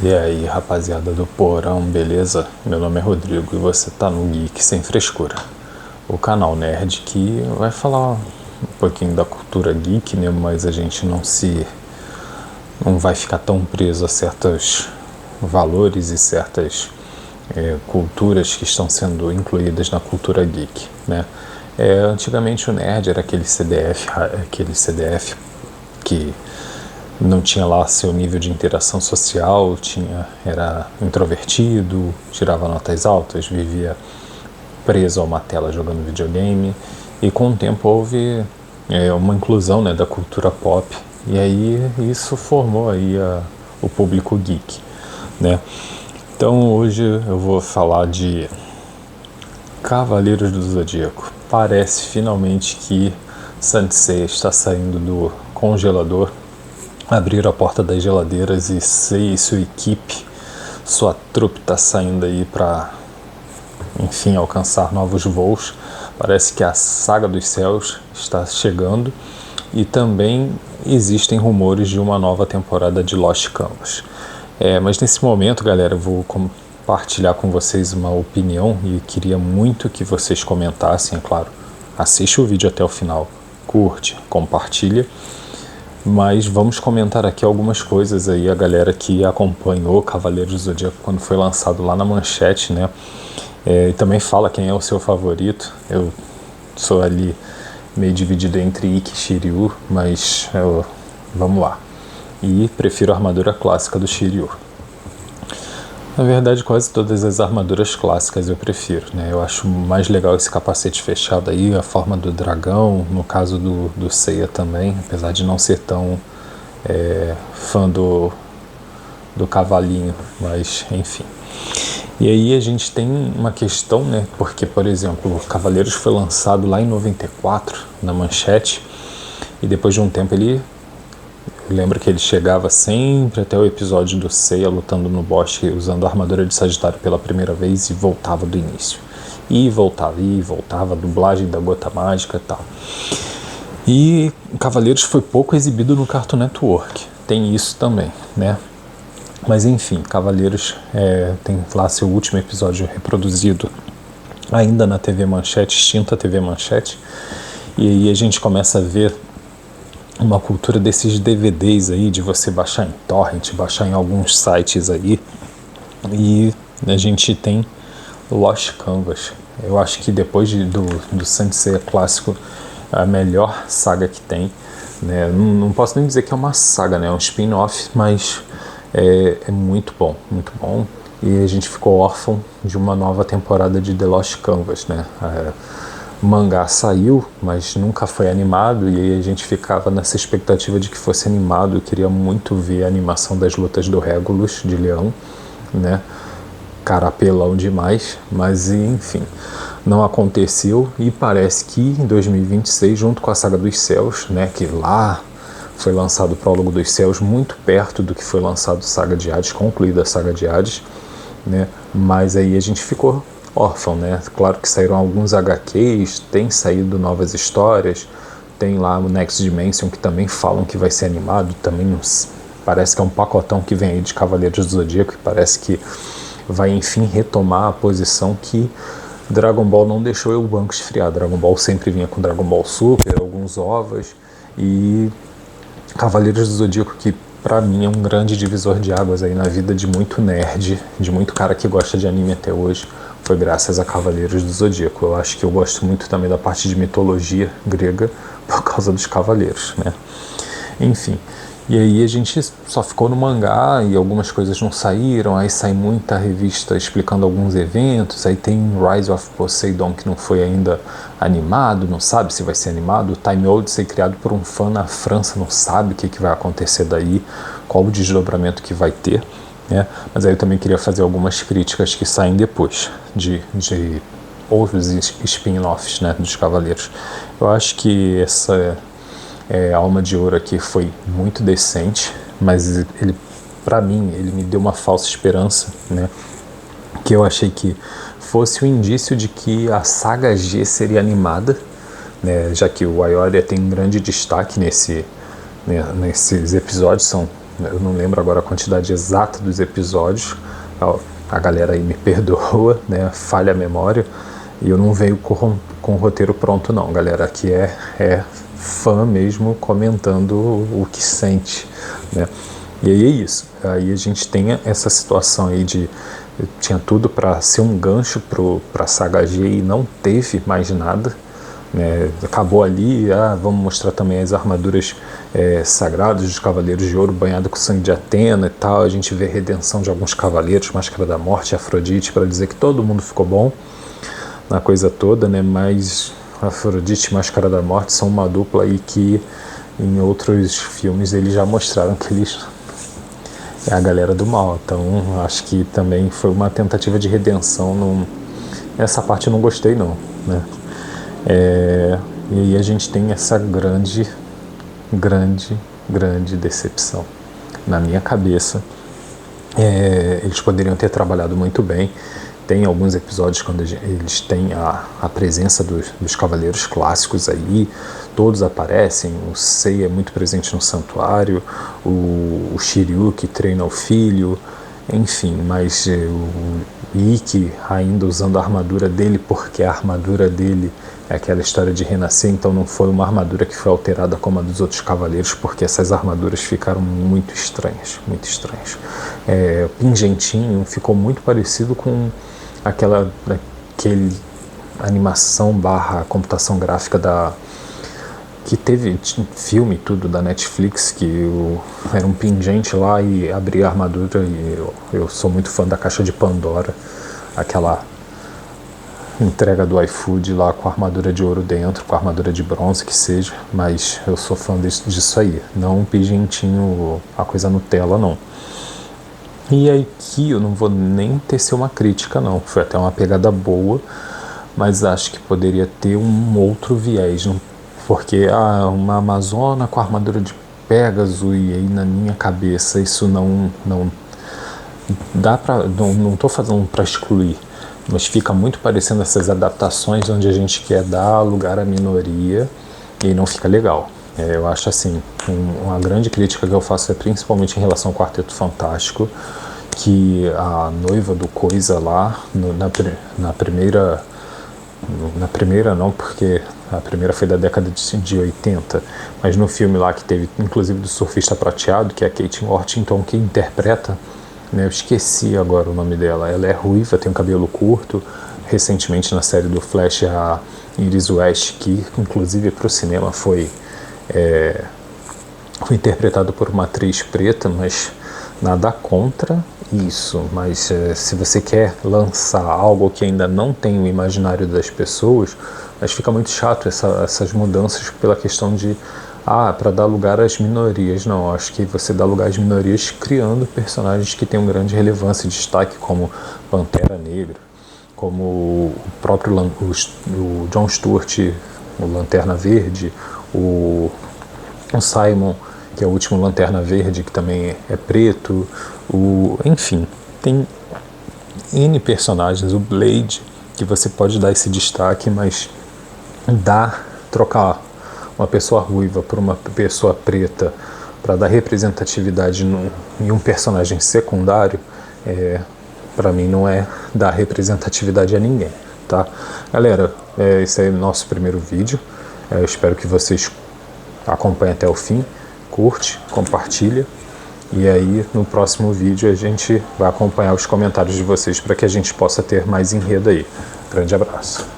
E aí, rapaziada do Porão, beleza? Meu nome é Rodrigo e você tá no Geek Sem Frescura, o canal nerd que vai falar um pouquinho da cultura geek, né? Mas a gente não vai ficar tão preso a certos valores e certas culturas que estão sendo incluídas na cultura geek, né? Antigamente o nerd era aquele CDF que não tinha lá seu nível de interação social, era introvertido, tirava notas altas, vivia preso a uma tela jogando videogame, e com o tempo houve uma inclusão, né, da cultura pop, e aí isso formou aí o público geek, né? Então hoje eu vou falar de Cavaleiros do Zodíaco. Parece finalmente que Saint Seiya está saindo do congelador, abrir a porta das geladeiras e Seiya e sua equipe, sua trupe está saindo aí para, enfim, alcançar novos voos. Parece que a Saga dos Céus está chegando e também existem rumores de uma nova temporada de Lost Canvas. Mas nesse momento, galera, eu vou compartilhar com vocês uma opinião e queria muito que vocês comentassem, é claro. Assiste o vídeo até o final, curte, compartilha. Mas vamos comentar aqui algumas coisas aí, a galera que acompanhou Cavaleiros do Zodíaco quando foi lançado lá na Manchete, né? E também fala quem é o seu favorito. Eu sou ali meio dividido entre Ikki e Shiryu, mas vamos lá. E prefiro a armadura clássica do Shiryu. Na verdade, quase todas as armaduras clássicas eu prefiro, né? Eu acho mais legal esse capacete fechado aí, a forma do dragão, no caso do Seiya também, apesar de não ser tão fã do cavalinho, mas enfim. E aí a gente tem uma questão, né? Porque, por exemplo, Cavaleiros foi lançado lá em 94, na Manchete, e depois de um tempo lembra que ele chegava sempre até o episódio do Seiya lutando no bosque usando a armadura de Sagitário pela primeira vez e voltava do início. E voltava, a dublagem da Gota Mágica e tal. E Cavaleiros foi pouco exibido no Cartoon Network. Tem isso também, né? Mas enfim, Cavaleiros tem lá seu último episódio reproduzido ainda na TV Manchete, extinta TV Manchete. E aí a gente começa a ver uma cultura desses DVDs aí, de você baixar em torrent, baixar em alguns sites aí, e a gente tem Lost Canvas. Eu acho que depois do Saint Seiya clássico, a melhor saga que tem, né? Não posso nem dizer que é uma saga, né? É um spin-off, mas é muito bom, e a gente ficou órfão de uma nova temporada de The Lost Canvas, né? O mangá saiu, mas nunca foi animado, e aí a gente ficava nessa expectativa de que fosse animado. Eu queria muito ver a animação das lutas do Regulus de Leão, né? Carapelão demais, mas enfim, não aconteceu, e parece que em 2026, junto com a Saga dos Céus, né, que lá foi lançado o Prólogo dos Céus, muito perto do que foi lançado Saga de Hades, concluída a Saga de Hades, né? Mas aí a gente ficou órfão, né? Claro que saíram alguns HQs, tem saído novas histórias, tem lá o Next Dimension que também falam que vai ser animado, também parece que é um pacotão que vem aí de Cavaleiros do Zodíaco, e parece que vai enfim retomar a posição que Dragon Ball não deixou o banco esfriar. Dragon Ball sempre vinha com Dragon Ball Super, alguns ovos, e Cavaleiros do Zodíaco, que pra mim é um grande divisor de águas aí na vida de muito nerd, de muito cara que gosta de anime até hoje, foi graças a Cavaleiros do Zodíaco. Eu acho que eu gosto muito também da parte de mitologia grega por causa dos cavaleiros, né? Enfim, e aí a gente só ficou no mangá e algumas coisas não saíram, aí sai muita revista explicando alguns eventos, aí tem Rise of Poseidon que não foi ainda animado, não sabe se vai ser animado, o Time Odyssey criado por um fã na França, não sabe o que vai acontecer daí, qual o desdobramento que vai ter, né? Mas aí eu também queria fazer algumas críticas que saem depois de outros spin-offs, né, dos Cavaleiros. Eu acho que essa Alma de Ouro aqui foi muito decente, mas ele, pra mim, ele me deu uma falsa esperança, né? Que eu achei que fosse o indício de que a saga G seria animada, né? Já que o Ayoria tem um grande destaque nesses episódios, são eu não lembro agora a quantidade exata dos episódios, a galera aí me perdoa, né, falha a memória, e eu não venho com o roteiro pronto não, galera, aqui é fã mesmo comentando o que sente, né, e aí é isso, aí a gente tem essa situação aí de, tinha tudo para ser um gancho para saga G e não teve mais nada, né, acabou ali, vamos mostrar também as armaduras sagradas dos Cavaleiros de Ouro banhado com sangue de Atena e tal, a gente vê a redenção de alguns cavaleiros, Máscara da Morte, Afrodite, para dizer que todo mundo ficou bom na coisa toda, né, mas Afrodite e Máscara da Morte são uma dupla aí que em outros filmes eles já mostraram que eles é a galera do mal, então acho que também foi uma tentativa de redenção, essa parte eu não gostei não, né. E aí a gente tem essa grande decepção. Na minha cabeça, eles poderiam ter trabalhado muito bem. Tem alguns episódios quando eles têm a presença dos cavaleiros clássicos aí, todos aparecem, o Sei é muito presente no santuário, o Shiryu que treina o filho, enfim, mas o Ikki ainda usando a armadura dele, porque a armadura dele é aquela história de renascer, então não foi uma armadura que foi alterada como a dos outros cavaleiros, porque essas armaduras ficaram muito estranhas, muito estranhas. O pingentinho ficou muito parecido com aquele animação / computação gráfica que teve filme e tudo da Netflix, que era um pingente lá e abria a armadura, e eu sou muito fã da Caixa de Pandora, aquela entrega do iFood lá com a armadura de ouro dentro, com a armadura de bronze que seja, mas eu sou fã disso aí, não um pingentinho, a coisa Nutella não. E aqui eu não vou nem tecer uma crítica não, foi até uma pegada boa, mas acho que poderia ter um outro viés, porque uma Amazona com a armadura de Pégaso, e aí na minha cabeça isso não dá pra, não estou fazendo para excluir, mas fica muito parecendo essas adaptações onde a gente quer dar lugar à minoria e aí não fica legal. Eu acho assim, uma grande crítica que eu faço é principalmente em relação ao Quarteto Fantástico, que a noiva do Coisa lá, na primeira não, porque a primeira foi da década de 80, mas no filme lá que teve, inclusive do Surfista Prateado, que é a Kate Worthington que interpreta, né, eu esqueci agora o nome dela, ela é ruiva, tem um cabelo curto, recentemente na série do Flash a Iris West, que inclusive para o cinema foi interpretado por uma atriz preta, mas nada contra isso, mas se você quer lançar algo que ainda não tem o imaginário das pessoas, mas fica muito chato essas mudanças pela questão de para dar lugar às minorias. Não, acho que você dá lugar às minorias criando personagens que tenham grande relevância e destaque, como Pantera Negra, como o próprio o John Stewart, o Lanterna Verde, o Simon, que é o último Lanterna Verde, que também é preto, enfim, tem N personagens, o Blade, que você pode dar esse destaque, mas trocar uma pessoa ruiva por uma pessoa preta para dar representatividade em um personagem secundário, para mim não é dar representatividade a ninguém, tá? Galera, esse é o nosso primeiro vídeo, eu espero que vocês acompanhem até o fim, curte, compartilha, e aí no próximo vídeo a gente vai acompanhar os comentários de vocês para que a gente possa ter mais enredo aí. Grande abraço.